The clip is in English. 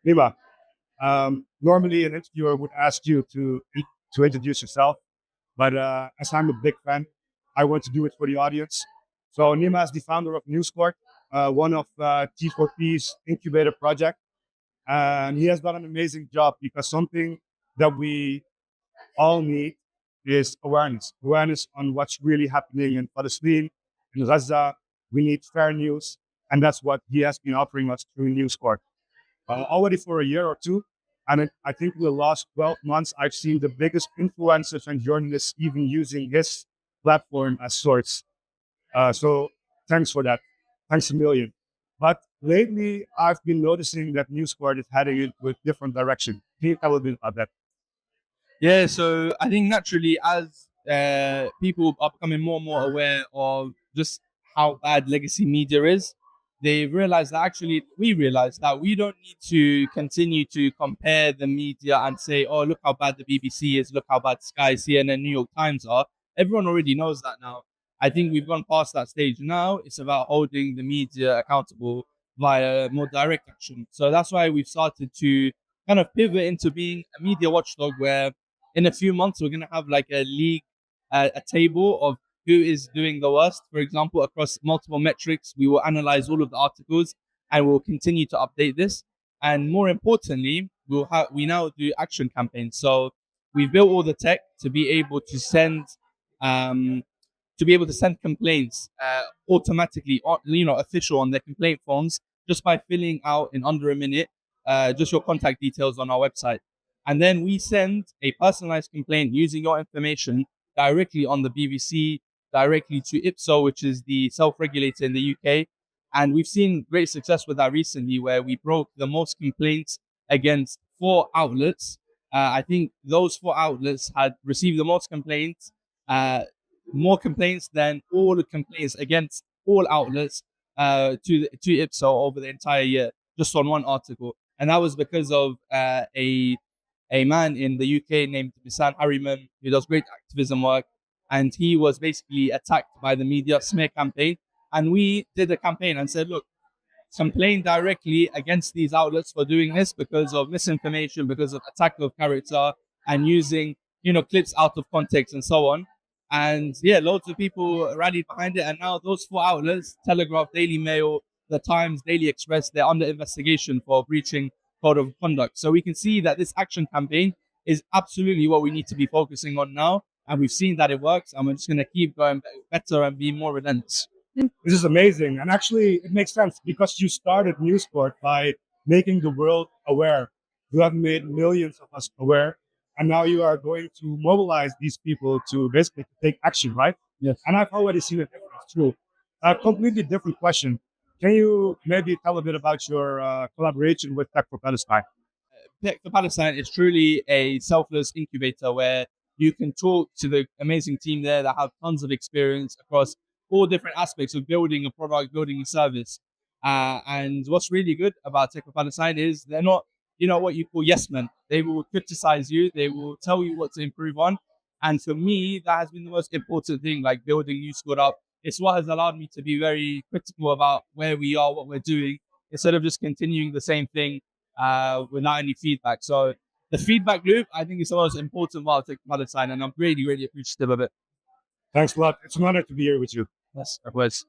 Nima, normally an interviewer would ask you to introduce yourself, but as I'm a big fan, I want to do it for the audience. So Nima is the founder of NewsCord, one of T4P's incubator project, and he has done an amazing job because something that we all need is awareness on what's really happening in Palestine, in Gaza. We need fair news, and that's what he has been offering us through NewsCord already for a year or two. And I think in the last 12 months, I've seen the biggest influencers and journalists even using his platform as source. So thanks for that. Thanks a million. But lately, I've been noticing that NewsCord is heading in with different direction. Can you tell a bit about that? Yeah, so I think naturally, as people are becoming more and more aware of just how bad legacy media is, they realize that actually we realize that we don't need to continue to compare the media and say, oh, look how bad the BBC is, look how bad Sky, CNN, New York Times are. Everyone already knows that now. I think we've gone past that stage. Now it's about holding the media accountable via more direct action. So that's why we've started to kind of pivot into being a media watchdog where in a few months we're going to have like a league, a table of who is doing the worst. For example, across multiple metrics, we will analyze all of the articles and we'll continue to update this. And more importantly, we now do action campaigns. So we've built all the tech to be able to send um, complaints automatically, official on their complaint forms, just by filling out in under a minute, just your contact details on our website. And then we send a personalized complaint using your information directly on the BBC, directly to IPSO, which is the self-regulator in the UK. And we've seen great success with that recently, where we broke the most complaints against 4 outlets. I think those 4 outlets had received the most complaints, uh, more complaints than all the complaints against all outlets to IPSO over the entire year, just on one article. And that was because of a man in the UK named Misan Harriman, who does great activism work. And he was basically attacked by the media smear campaign. And we did a campaign and said, look, complain directly against these outlets for doing this because of misinformation, because of attack of character, and using, clips out of context and so on. And yeah, loads of people rallied behind it. And now those 4 outlets, Telegraph, Daily Mail, The Times, Daily Express, they're under investigation for breaching code of conduct. So we can see that this action campaign is absolutely what we need to be focusing on now. And we've seen that it works. And we're just going to keep going better and be more relentless. This is amazing. And actually, it makes sense because you started NewsCord by making the world aware. You have made millions of us aware. And now you are going to mobilize these people to basically take action, right? Yes. And I've already seen it. It's true. A completely different question. Can you maybe tell a bit about your collaboration with Tech for Palestine? Tech for Palestine is truly a selfless incubator where you can talk to the amazing team there that have tons of experience across all different aspects of building a product, building a service. And what's really good about Tech for Palestine is they're not, what you call yes men. They will criticize you. They will tell you what to improve on. And for me, that has been the most important thing, like building NewsCord up. It's what has allowed me to be very critical about where we are, what we're doing, instead of just continuing the same thing without any feedback. So the feedback loop, I think, is the most important part of Tech for Palestine, and I'm really, really appreciative of it. Thanks a lot. It's an honor to be here with you. Yes, of course.